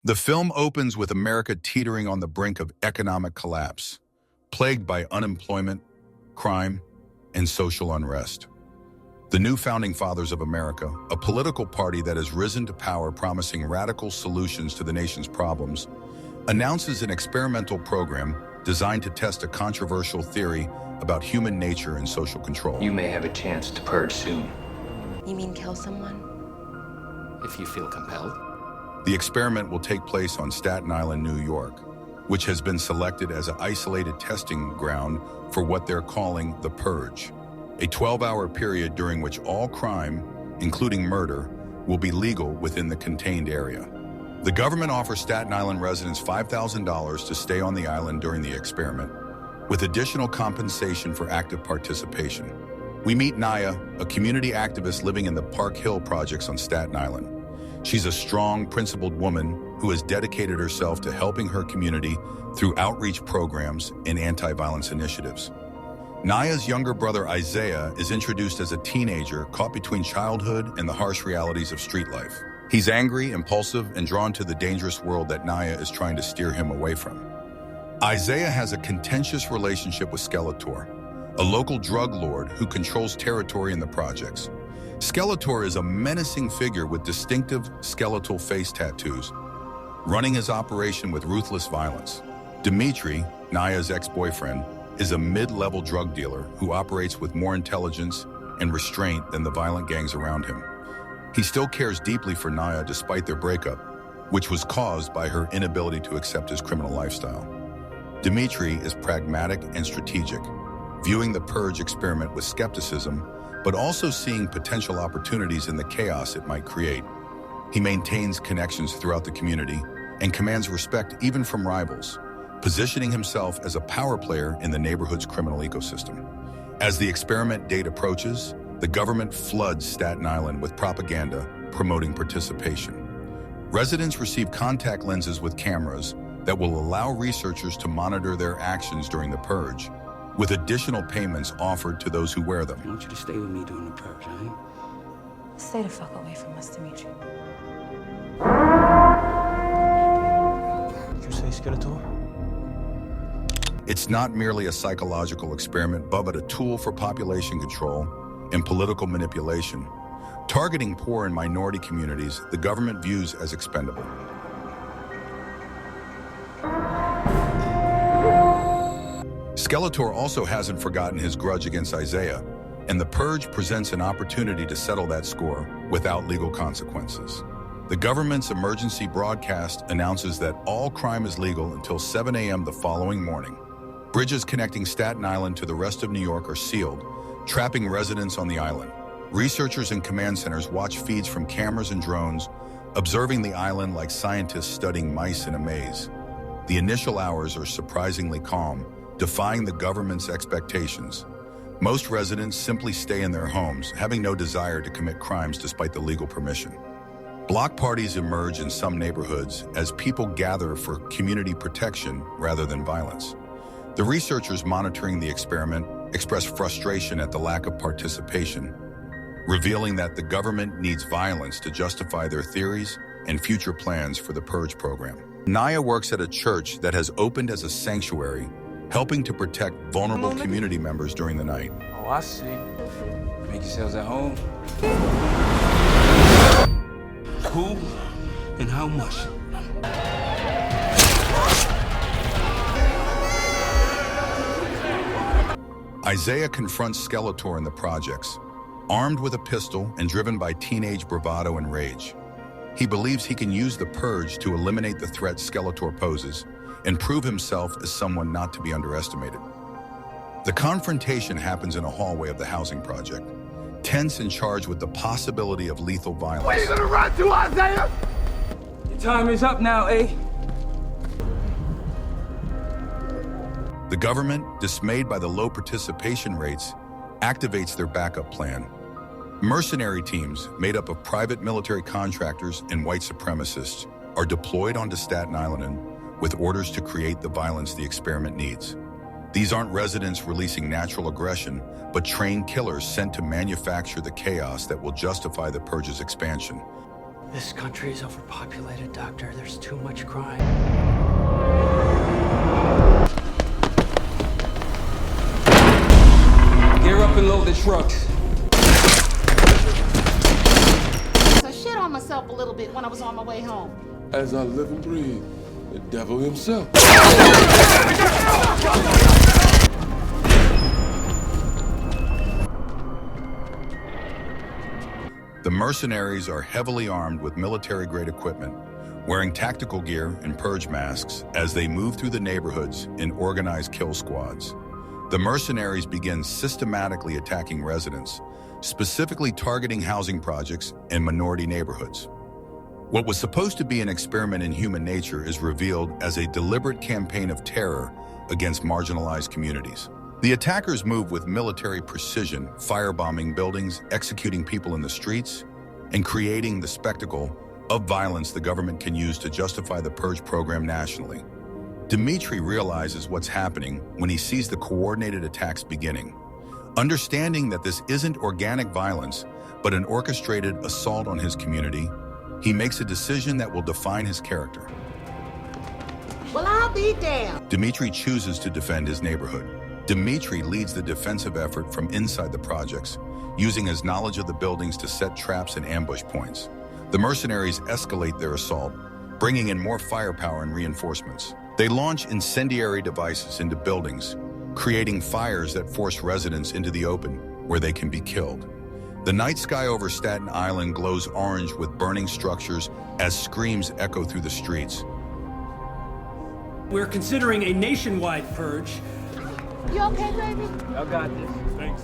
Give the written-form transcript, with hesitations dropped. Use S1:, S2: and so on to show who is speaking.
S1: The film opens with America teetering on the brink of economic collapse, plagued by unemployment, crime, and social unrest. The new Founding Fathers of America, a political party that has risen to power promising radical solutions to the nation's problems, announces an experimental program designed to test a controversial theory about human nature and social control.
S2: You may have a chance to purge soon.
S3: You mean kill someone?
S2: If you feel compelled.
S1: The experiment will take place on Staten Island, New York, which has been selected as an isolated testing ground for what they're calling the Purge, a 12-hour period during which all crime, including murder, will be legal within the contained area. The government offers Staten Island residents $5,000 to stay on the island during the experiment, with additional compensation for active participation. We meet Naya, a community activist living in the Park Hill projects on Staten Island. She's a strong, principled woman who has dedicated herself to helping her community through outreach programs and anti-violence initiatives. Naya's younger brother Isaiah is introduced as a teenager caught between childhood and the harsh realities of street life. He's angry, impulsive, and drawn to the dangerous world that Naya is trying to steer him away from. Isaiah has a contentious relationship with Skeletor, a local drug lord who controls territory in the projects. Skeletor is a menacing figure with distinctive skeletal face tattoos, running his operation with ruthless violence. Dimitri, Naya's ex-boyfriend, is a mid-level drug dealer who operates with more intelligence and restraint than the violent gangs around him. He still cares deeply for Naya despite their breakup, which was caused by her inability to accept his criminal lifestyle. Dimitri is pragmatic and strategic, viewing the Purge experiment with skepticism, but also seeing potential opportunities in the chaos it might create. He maintains connections throughout the community and commands respect even from rivals, positioning himself as a power player in the neighborhood's criminal ecosystem. As the experiment date approaches, the government floods Staten Island with propaganda promoting participation. Residents receive contact lenses with cameras that will allow researchers to monitor their actions during the Purge, with additional payments offered to those who wear them.
S4: I want you to stay with me during the Purge, all right?
S3: Stay the fuck away from us, Dimitri.
S4: Did you say Skeletor?
S1: It's not merely a psychological experiment, but a tool for population control and political manipulation. Targeting poor and minority communities, the government views as expendable. Skeletor also hasn't forgotten his grudge against Isaiah, and the Purge presents an opportunity to settle that score without legal consequences. The government's emergency broadcast announces that all crime is legal until 7 a.m. the following morning. Bridges connecting Staten Island to the rest of New York are sealed, trapping residents on the island. Researchers and command centers watch feeds from cameras and drones, observing the island like scientists studying mice in a maze. The initial hours are surprisingly calm, defying the government's expectations. Most residents simply stay in their homes, having no desire to commit crimes despite the legal permission. Block parties emerge in some neighborhoods as people gather for community protection rather than violence. The researchers monitoring the experiment express frustration at the lack of participation, revealing that the government needs violence to justify their theories and future plans for the Purge program. Naya works at a church that has opened as a sanctuary, helping to protect vulnerable community members during the night.
S4: Oh, I see. Make yourselves at home. Who and how much?
S1: Isaiah confronts Skeletor in the projects, armed with a pistol and driven by teenage bravado and rage. He believes he can use the Purge to eliminate the threat Skeletor poses and prove himself as someone not to be underestimated. The confrontation happens in a hallway of the housing project, tense and charged with the possibility of lethal violence.
S5: Where are you gonna run to, Isaiah?
S4: Your time is up now, eh?
S1: The government, dismayed by the low participation rates, activates their backup plan. Mercenary teams, made up of private military contractors and white supremacists, are deployed onto Staten Island with orders to create the violence the experiment needs. These aren't residents releasing natural aggression, but trained killers sent to manufacture the chaos that will justify the Purge's expansion.
S6: This country is overpopulated, Doctor. There's too much crime.
S4: Gear up and load the trucks.
S7: I shit on myself a little bit when I was on my way home.
S5: As I live and breathe, the devil himself.
S1: The mercenaries are heavily armed with military-grade equipment, wearing tactical gear and purge masks as they move through the neighborhoods in organized kill squads. The mercenaries begin systematically attacking residents, specifically targeting housing projects and minority neighborhoods. What was supposed to be an experiment in human nature is revealed as a deliberate campaign of terror against marginalized communities. The attackers move with military precision, firebombing buildings, executing people in the streets, and creating the spectacle of violence the government can use to justify the Purge program nationally. Dimitri realizes what's happening when he sees the coordinated attacks beginning. Understanding that this isn't organic violence, but an orchestrated assault on his community, he makes a decision that will define his character.
S7: Well, I'll be damned.
S1: Dimitri chooses to defend his neighborhood. Dimitri leads the defensive effort from inside the projects, using his knowledge of the buildings to set traps and ambush points. The mercenaries escalate their assault, bringing in more firepower and reinforcements. They launch incendiary devices into buildings, creating fires that force residents into the open, where they can be killed. The night sky over Staten Island glows orange with burning structures as screams echo through the streets.
S6: We're considering a nationwide purge.
S7: You okay, baby?
S4: I got this. Thanks.